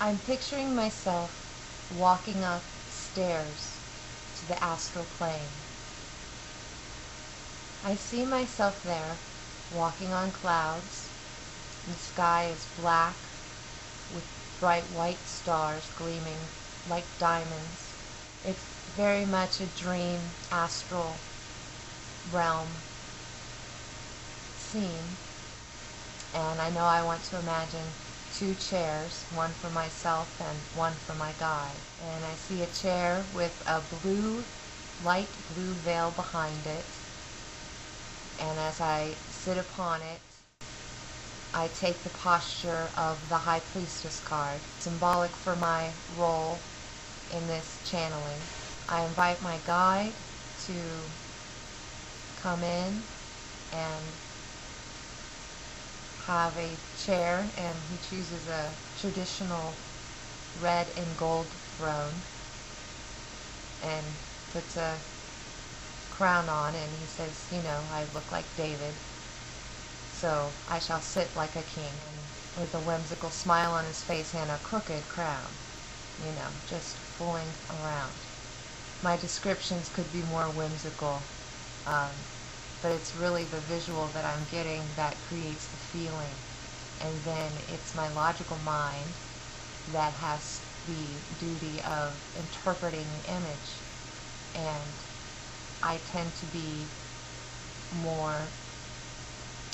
I'm picturing myself walking up stairs to the astral plane. I see myself there, walking on clouds. The sky is black with bright white stars gleaming like diamonds. It's very much a dream, astral realm scene. And I know I want to imagine 2 chairs, one for myself and one for my guide. And I see a chair with a light blue veil behind it. And as I sit upon it, I take the posture of the High Priestess card, symbolic for my role in this channeling. I invite my guide to come in and have a chair, and he chooses a traditional red and gold throne and puts a crown on, and he says, you know, I look like David, so I shall sit like a king, and with a whimsical smile on his face and a crooked crown, you know, just fooling around. My descriptions could be more whimsical, but it's really the visual that I'm getting that creates the feeling. And then it's my logical mind that has the duty of interpreting the image. And I tend to be more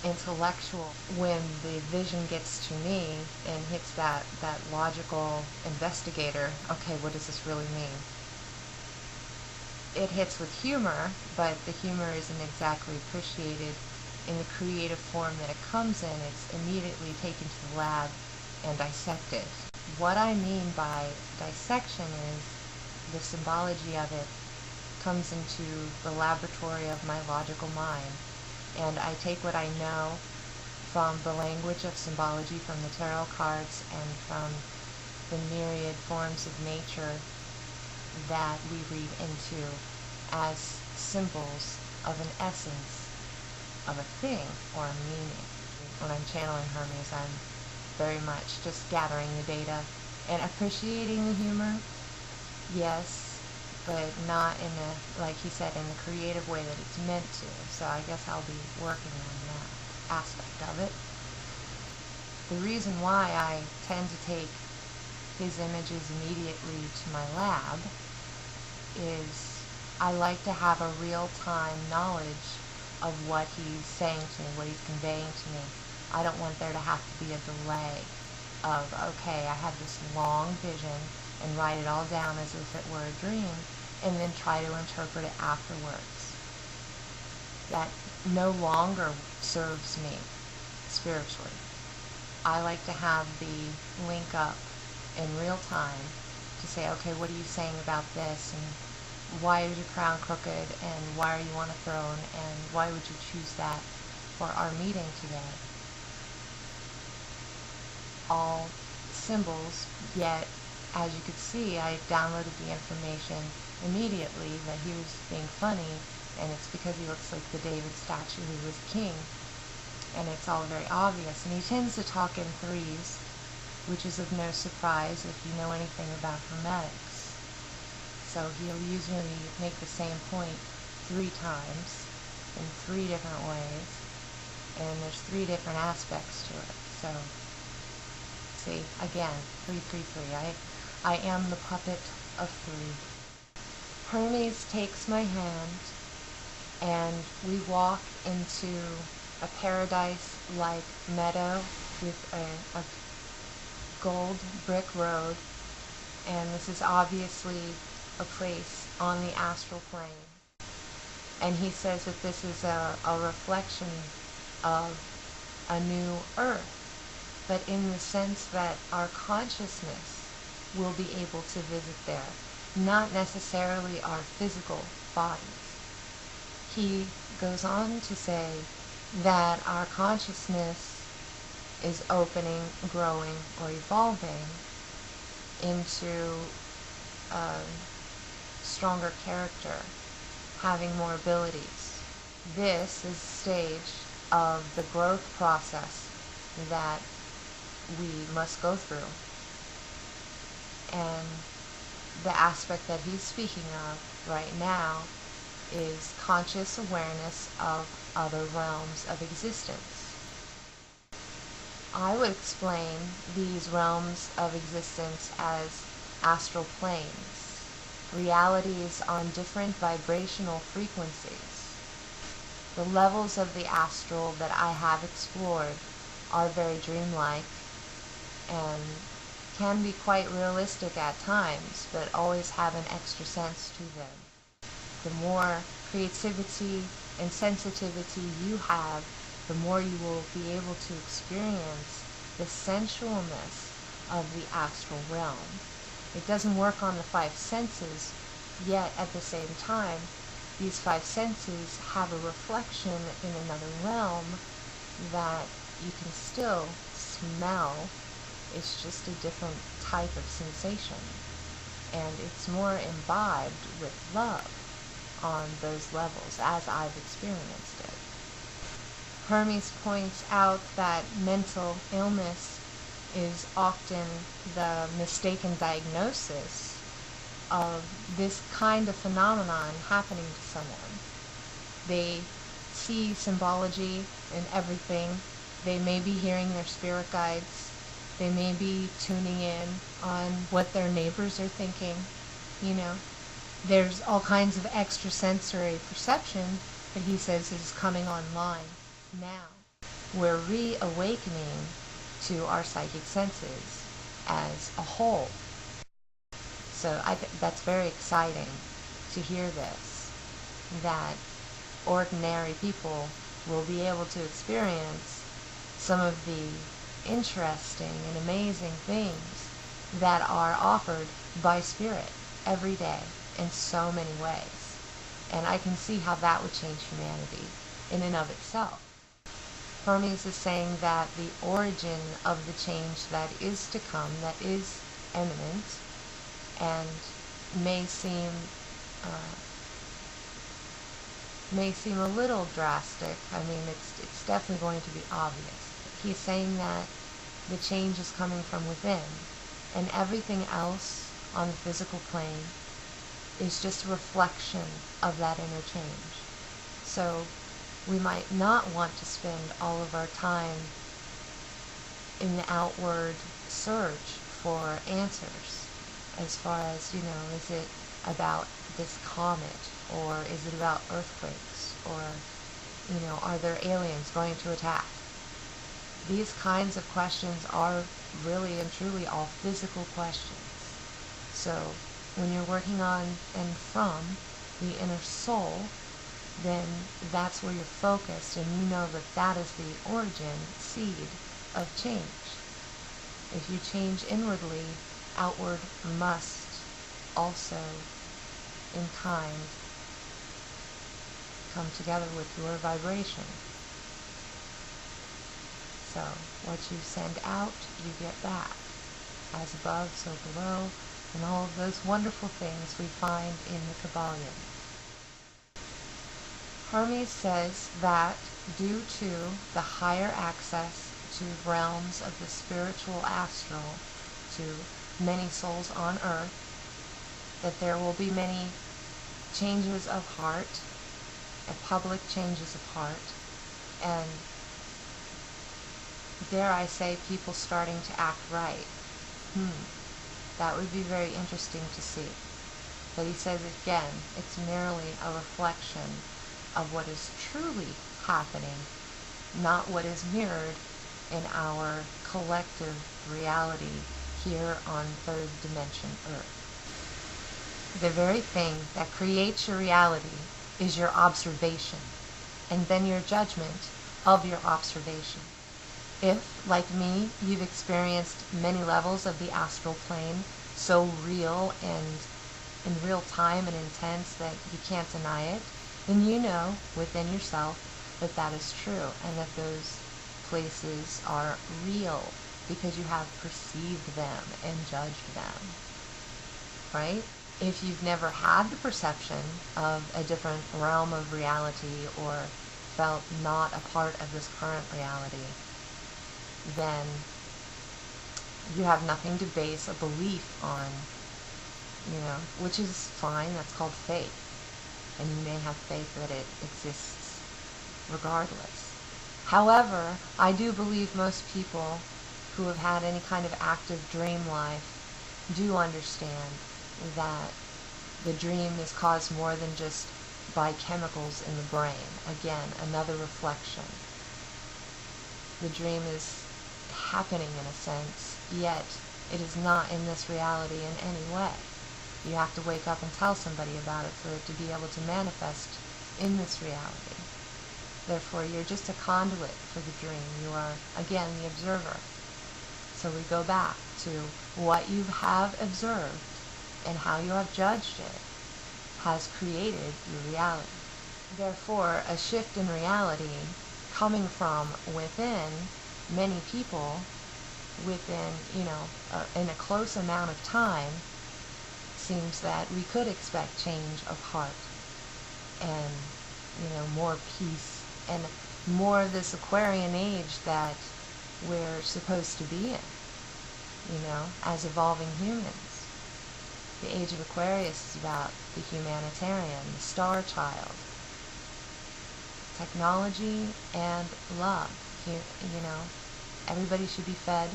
intellectual when the vision gets to me and hits that logical investigator. Okay, what does this really mean? It hits with humor, but the humor isn't exactly appreciated in the creative form that it comes in. It's immediately taken to the lab and dissected. What I mean by dissection is the symbology of it comes into the laboratory of my logical mind, and I take what I know from the language of symbology, from the tarot cards, and from the myriad forms of nature that we read into as symbols of an essence of a thing or a meaning. When I'm channeling Hermes, I'm very much just gathering the data and appreciating the humor, yes, but not in a, like he said, in the creative way that it's meant to. So I guess I'll be working on that aspect of it. The reason why I tend to take his images immediately to my lab is I like to have a real-time knowledge of what he's saying to me, what he's conveying to me. I don't want there to have to be a delay of, okay, I had this long vision and write it all down as if it were a dream and then try to interpret it afterwards. That no longer serves me spiritually. I like to have the link up in real time to say, okay, what are you saying about this, and why is your crown crooked, and why are you on a throne, and why would you choose that for our meeting today? All symbols, yet as you could see, I downloaded the information immediately that he was being funny, and it's because he looks like the David statue who was king, and it's all very obvious. And he tends to talk in threes, which is of no surprise if you know anything about Hermetics. So he'll usually make the same point 3 times in 3 different ways, and there's 3 different aspects to it. So, see, again, 3, 3, 3. I am the puppet of 3. Hermes takes my hand, and we walk into a paradise-like meadow with a gold brick road, and this is obviously a place on the astral plane. And he says that this is a reflection of a new earth, but in the sense that our consciousness will be able to visit there, not necessarily our physical bodies. He goes on to say that our consciousness is opening, growing, or evolving into a stronger character, having more abilities. This is a stage of the growth process that we must go through. And the aspect that he's speaking of right now is conscious awareness of other realms of existence. I would explain these realms of existence as astral planes, realities on different vibrational frequencies. The levels of the astral that I have explored are very dreamlike and can be quite realistic at times, but always have an extra sense to them. The more creativity and sensitivity you have, the more you will be able to experience the sensualness of the astral realm. It doesn't work on the five senses, yet at the same time, these five senses have a reflection in another realm that you can still smell. It's just a different type of sensation, and it's more imbibed with love on those levels as I've experienced it. Hermes points out that mental illness is often the mistaken diagnosis of this kind of phenomenon happening to someone. They see symbology in everything. They may be hearing their spirit guides. They may be tuning in on what their neighbors are thinking. There's all kinds of extrasensory perception that he says is coming online now. We're reawakening to our psychic senses as a whole. So I think that's very exciting to hear this, that ordinary people will be able to experience some of the interesting and amazing things that are offered by spirit every day in so many ways. And I can see how that would change humanity in and of itself. Hermes is saying that the origin of the change that is to come, that is imminent, and may seem a little drastic. I mean, it's definitely going to be obvious. He's saying that the change is coming from within, and everything else on the physical plane is just a reflection of that inner change. So we might not want to spend all of our time in the outward search for answers, as far as, is it about this comet, or is it about earthquakes, or, are there aliens going to attack? These kinds of questions are really and truly all physical questions. So when you're working on and from the inner soul, then that's where you're focused, and you know that that is the origin seed of change. If you change inwardly, outward must also in kind come together with your vibration. So what you send out, you get back. As above, so below, and all of those wonderful things we find in the Kabbalion. Hermes says that due to the higher access to realms of the spiritual astral, to many souls on earth, that there will be many changes of heart, and public changes of heart, and dare I say, people starting to act right. That would be very interesting to see. But he says again, it's merely a reflection of what is truly happening, not what is mirrored in our collective reality here on third dimension Earth. The very thing that creates your reality is your observation, and then your judgment of your observation. If, like me, you've experienced many levels of the astral plane, so real and in real time and intense that you can't deny it, then you know within yourself that that is true, and that those places are real because you have perceived them and judged them, right? If you've never had the perception of a different realm of reality, or felt not a part of this current reality, then You have nothing to base a belief on, which is fine. That's called faith. And you may have faith that it exists regardless. However, I do believe most people who have had any kind of active dream life do understand that the dream is caused more than just by chemicals in the brain. Again, another reflection. The dream is happening in a sense, yet it is not in this reality in any way. You have to wake up and tell somebody about it for it to be able to manifest in this reality. Therefore, you're just a conduit for the dream. You are, again, the observer. So we go back to what you have observed and how you have judged it has created your reality. Therefore, a shift in reality coming from within many people within, in a close amount of time, seems that we could expect change of heart and, more peace and more of this Aquarian age that we're supposed to be in, as evolving humans. The age of Aquarius is about the humanitarian, the star child, technology and love. Everybody should be fed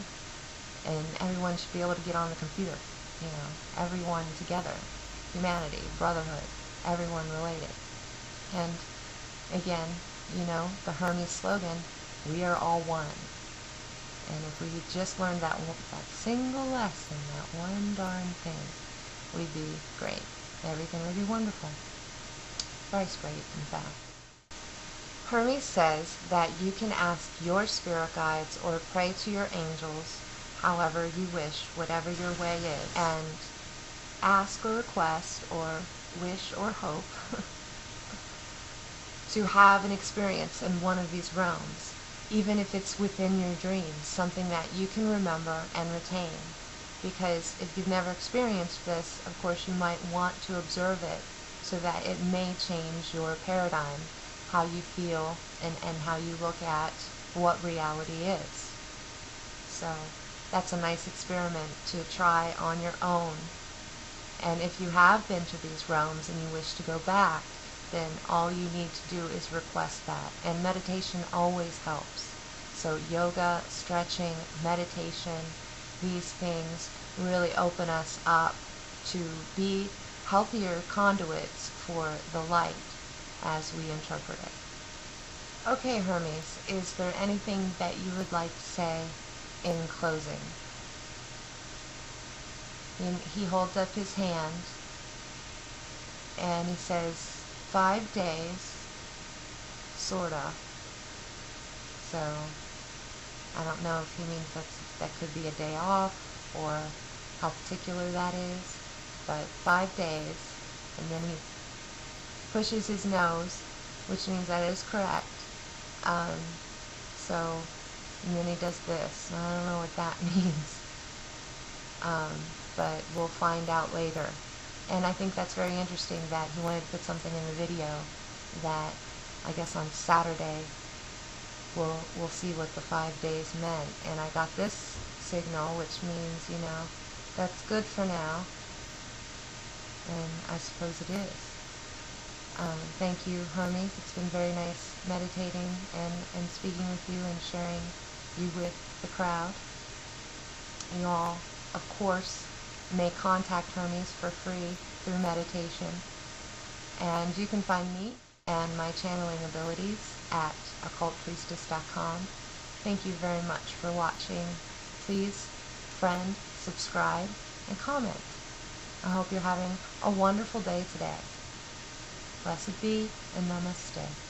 and everyone should be able to get on the computer. Everyone together, humanity, brotherhood, everyone related. And again, the Hermes slogan, we are all one. And if we just learned that single lesson, that one darn thing, we'd be great. Everything would be wonderful. Thrice great, in fact. Hermes says that you can ask your spirit guides or pray to your angels however you wish, whatever your way is, and ask or request or wish or hope to have an experience in one of these realms, even if it's within your dreams, something that you can remember and retain. Because if you've never experienced this, of course you might want to observe it so that it may change your paradigm, how you feel and how you look at what reality is. So that's a nice experiment to try on your own. And if you have been to these realms and you wish to go back, then all you need to do is request that. And meditation always helps. So yoga, stretching, meditation, these things really open us up to be healthier conduits for the light as we interpret it. Okay, Hermes, is there anything that you would like to say in closing? He holds up his hand and he says, 5 days, sorta. So I don't know if he means that could be a day off or how particular that is, but 5 days, and then he pushes his nose, which means that is correct. And then he does this. I don't know what that means, but we'll find out later. And I think that's very interesting that he wanted to put something in the video that I guess on Saturday we'll see what the 5 days meant. And I got this signal, which means, that's good for now. And I suppose it is. Thank you, Hermes. It's been very nice meditating and speaking with you and sharing you with the crowd. You all, of course, may contact Hermes for free through meditation. And you can find me and my channeling abilities at occultpriestess.com. Thank you very much for watching. Please friend, subscribe, and comment. I hope you're having a wonderful day today. Blessed be and namaste.